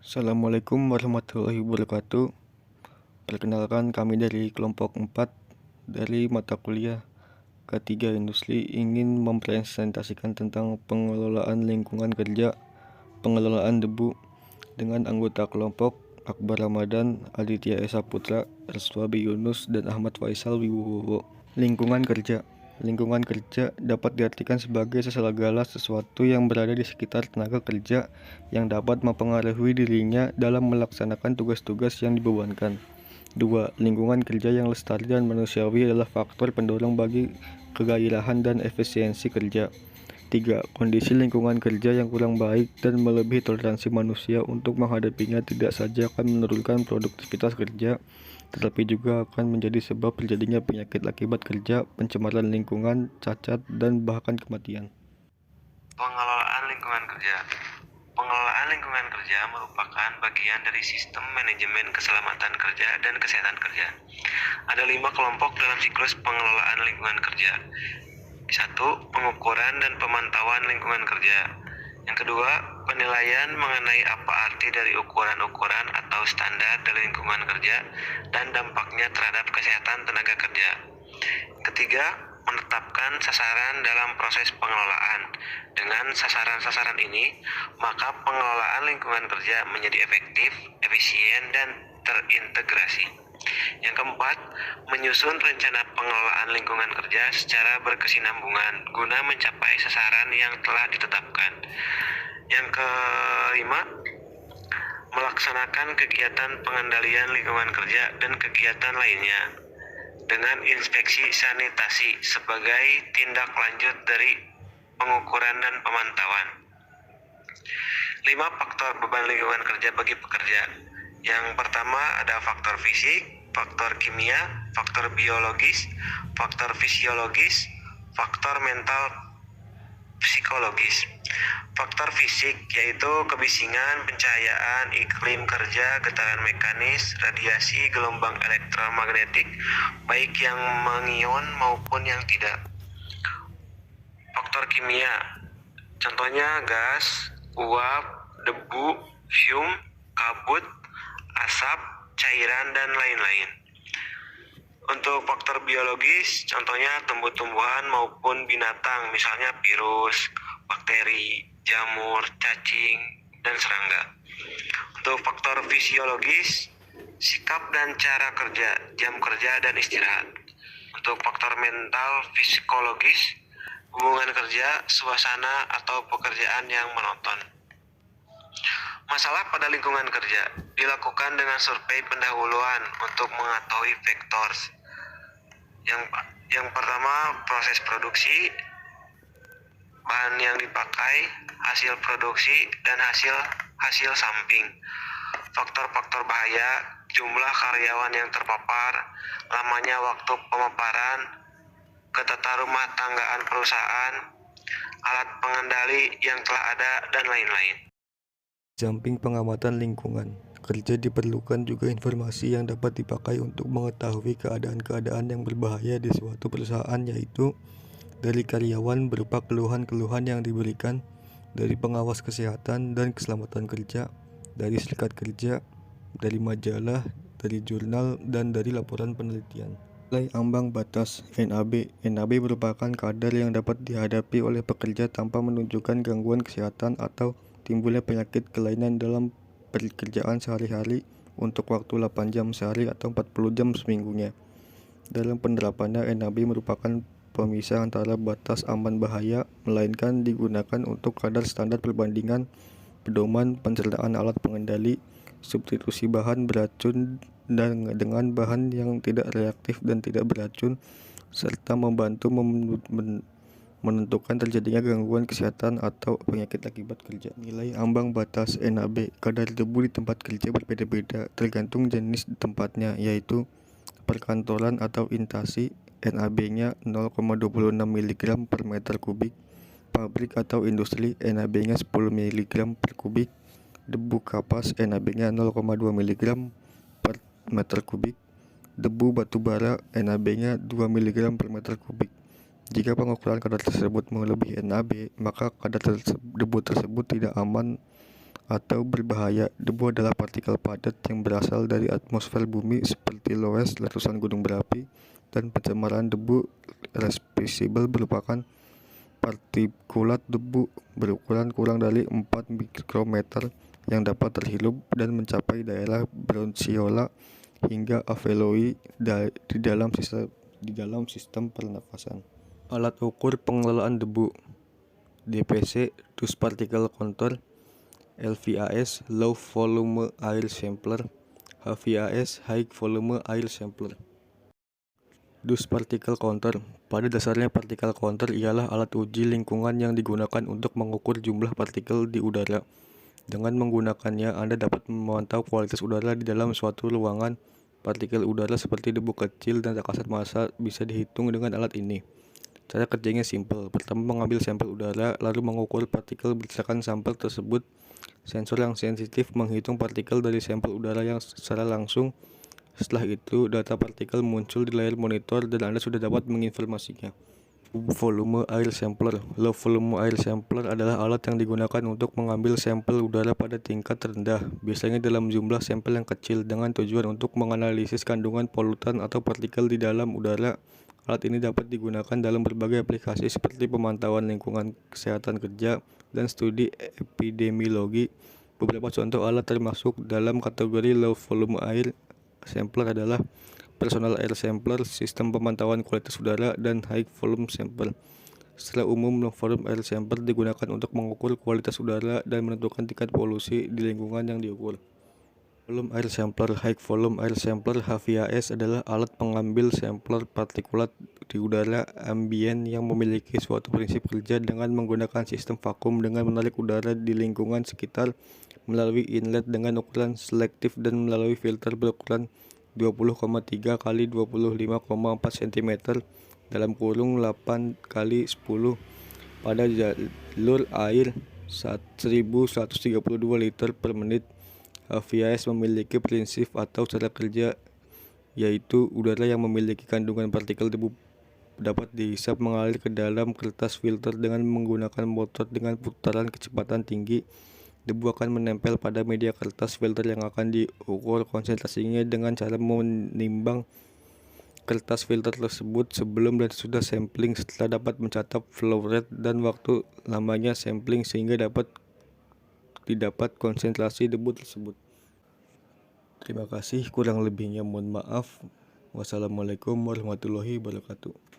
Assalamualaikum warahmatullahi wabarakatuh. Perkenalkan, kami dari kelompok 4 dari mata kuliah K3 Industri ingin mempresentasikan tentang pengelolaan lingkungan kerja, pengelolaan debu dengan anggota kelompok Akbar Ramadan, Aditya Esa Putra, Reswabi Yunus, dan Ahmad Faisal Wibowo. Lingkungan kerja. Lingkungan kerja dapat diartikan sebagai segala sesuatu yang berada di sekitar tenaga kerja yang dapat mempengaruhi dirinya dalam melaksanakan tugas-tugas yang dibebankan. 2. Lingkungan kerja yang lestari dan manusiawi adalah faktor pendorong bagi kegairahan dan efisiensi kerja. 3. Kondisi lingkungan kerja yang kurang baik dan melebihi toleransi manusia untuk menghadapinya tidak saja akan menurunkan produktivitas kerja, tetapi juga akan menjadi sebab terjadinya penyakit akibat kerja, pencemaran lingkungan, cacat, dan bahkan kematian. Pengelolaan lingkungan kerja. Pengelolaan lingkungan kerja merupakan bagian dari sistem manajemen keselamatan kerja dan kesehatan kerja. Ada 5 kelompok dalam siklus pengelolaan lingkungan kerja. 1. Pengukuran dan pemantauan lingkungan kerja. Yang kedua, penilaian mengenai apa arti dari ukuran-ukuran atau standar dari lingkungan kerja dan dampaknya terhadap kesehatan tenaga kerja. Ketiga, menetapkan sasaran dalam proses pengelolaan. Dengan sasaran-sasaran ini, maka pengelolaan lingkungan kerja menjadi efektif, efisien, dan terintegrasi. Yang keempat, menyusun rencana pengelolaan lingkungan kerja secara berkesinambungan guna mencapai sasaran yang telah ditetapkan. Yang kelima, melaksanakan kegiatan pengendalian lingkungan kerja dan kegiatan lainnya dengan inspeksi sanitasi sebagai tindak lanjut dari pengukuran dan pemantauan. 5 faktor beban lingkungan kerja bagi pekerja. Yang pertama ada faktor fisik, faktor kimia, faktor biologis, faktor fisiologis, faktor mental, psikologis. Faktor fisik yaitu kebisingan, pencahayaan, iklim kerja, getaran mekanis, radiasi, gelombang elektromagnetik, baik yang mengion maupun yang tidak. Faktor kimia, contohnya gas, uap, debu, fume, kabut, asap, cairan, dan lain-lain. Untuk faktor biologis, contohnya tumbuh-tumbuhan maupun binatang, misalnya virus, bakteri, jamur, cacing, dan serangga. Untuk faktor fisiologis, sikap dan cara kerja, jam kerja dan istirahat. Untuk faktor mental psikologis, hubungan kerja, suasana, atau pekerjaan yang monoton. Masalah pada lingkungan kerja dilakukan dengan survei pendahuluan untuk mengetahui faktor. Yang pertama, proses produksi, bahan yang dipakai, hasil produksi, dan hasil samping. Faktor-faktor bahaya, jumlah karyawan yang terpapar, lamanya waktu pemaparan, ketata rumah tanggaan perusahaan, alat pengendali yang telah ada, dan lain-lain. Samping pengamatan lingkungan kerja diperlukan juga informasi yang dapat dipakai untuk mengetahui keadaan-keadaan yang berbahaya di suatu perusahaan, yaitu dari karyawan berupa keluhan-keluhan yang diberikan, dari pengawas kesehatan dan keselamatan kerja, dari serikat kerja, dari majalah, dari jurnal, dan dari laporan penelitian. Nilai ambang batas NAB. NAB merupakan kadar yang dapat dihadapi oleh pekerja tanpa menunjukkan gangguan kesehatan atau timbulnya penyakit kelainan dalam pekerjaan sehari-hari untuk waktu 8 jam sehari atau 40 jam seminggunya. Dalam penerapannya, NAB merupakan pemisah antara batas aman bahaya, melainkan digunakan untuk kadar standar perbandingan, pedoman, pencernaan alat pengendali, substitusi bahan beracun dan dengan bahan yang tidak reaktif dan tidak beracun, serta membantu menentukan terjadinya gangguan kesehatan atau penyakit akibat kerja. Nilai ambang batas NAB. Kadar debu di tempat kerja berbeda-beda tergantung jenis tempatnya, yaitu perkantoran atau instansi, NAB-nya 0,26 mg per meter kubik, pabrik atau industri, NAB-nya 10 mg per kubik, debu kapas, NAB-nya 0,2 mg per meter kubik, debu batubara, NAB-nya 2 mg per meter kubik. Jika pengukuran kadar tersebut melebihi NAB, maka kadar debu tersebut tidak aman atau berbahaya. Debu adalah partikel padat yang berasal dari atmosfer bumi seperti loess, letusan gunung berapi, dan pencemaran debu. Respirable merupakan partikulat debu berukuran kurang dari 4 mikrometer yang dapat terhirup dan mencapai daerah bronchiola hingga alveoli di dalam sistem pernafasan. Alat ukur pengelolaan debu: DPC Dust Particle Counter, LVAS Low Volume Air Sampler, HVAS High Volume Air Sampler. Dust Particle Counter. Pada dasarnya particle counter ialah alat uji lingkungan yang digunakan untuk mengukur jumlah partikel di udara. Dengan menggunakannya, Anda dapat memantau kualitas udara di dalam suatu ruangan. Partikel udara seperti debu kecil dan kasat mata bisa dihitung dengan alat ini. Cara kerjanya simpel. Pertama, mengambil sampel udara, lalu mengukur partikel berdasarkan sampel tersebut. Sensor yang sensitif menghitung partikel dari sampel udara yang secara langsung. Setelah itu, data partikel muncul di layar monitor dan Anda sudah dapat menginformasinya. Volume Air Sampler. Low Volume Air Sampler adalah alat yang digunakan untuk mengambil sampel udara pada tingkat rendah, biasanya dalam jumlah sampel yang kecil, dengan tujuan untuk menganalisis kandungan polutan atau partikel di dalam udara. Alat ini dapat digunakan dalam berbagai aplikasi seperti pemantauan lingkungan kesehatan kerja dan studi epidemiologi. Beberapa contoh alat termasuk dalam kategori Low Volume Air Sampler adalah Personal Air Sampler, sistem pemantauan kualitas udara, dan High Volume Sampler. Secara umum, Low Volume Air Sampler digunakan untuk mengukur kualitas udara dan menentukan tingkat polusi di lingkungan yang diukur. Volume Air Sampler. High Volume Air Sampler (HVAS) adalah alat pengambil sampel partikulat di udara ambien yang memiliki suatu prinsip kerja dengan menggunakan sistem vakum dengan menarik udara di lingkungan sekitar melalui inlet dengan ukuran selektif dan melalui filter berukuran 20,3 kali 25,4 cm dalam kurung 8 kali 10 pada jalur air 1132 liter per menit. HVAS memiliki prinsip atau cara kerja yaitu udara yang memiliki kandungan partikel debu dapat dihisap mengalir ke dalam kertas filter dengan menggunakan motor dengan putaran kecepatan tinggi. Debu akan menempel pada media kertas filter yang akan diukur konsentrasinya dengan cara menimbang kertas filter tersebut sebelum dan sesudah sampling. Setelah dapat mencatat flow rate dan waktu lamanya sampling sehingga dapat didapat konsentrasi debu tersebut. Terima kasih, kurang lebihnya mohon maaf. Wassalamualaikum warahmatullahi wabarakatuh.